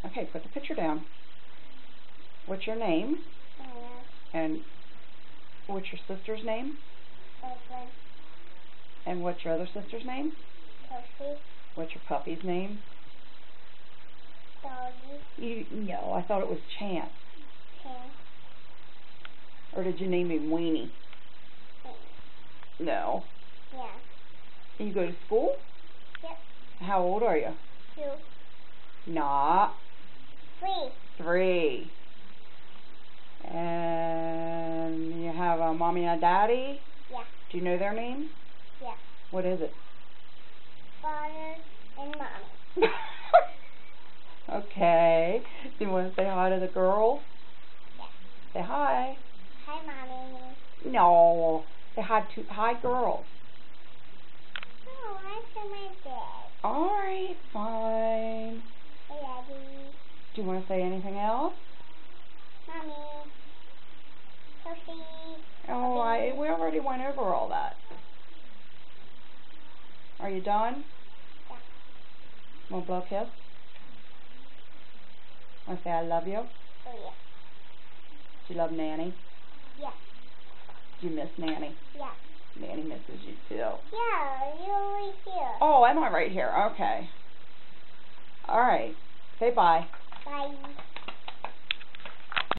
Okay, put the picture down. What's your name? And what's your sister's name? Oakland. And what's your other sister's name? Toasty. What's your puppy's name? Doggy. No, I thought it was Chance. Chance. Or did you name him Weenie? No. Yeah. You go to school? Yep. How old are you? 2. Nah. 3. 3. And you have a mommy and a daddy? Yeah. Do you know their name? Yeah. What is it? Father and mommy. Okay. Do you want to say hi to the girls? Yeah. Say hi. Hi, mommy. No. Say hi girls. Oh, I said my dad. Alright, fine. Hey, Daddy. Do you want to say anything else? Mommy. Toasty. Oh, we already went over all that. Are you done? Yeah. Want to blow a kiss? Want to say I love you? Oh, yeah. Do you love Nanny? Yeah. Do you miss Nanny? Yeah. Nanny misses you too. Yeah, you're always here. Oh, am I right here? Okay. Alright. Say bye. Bye.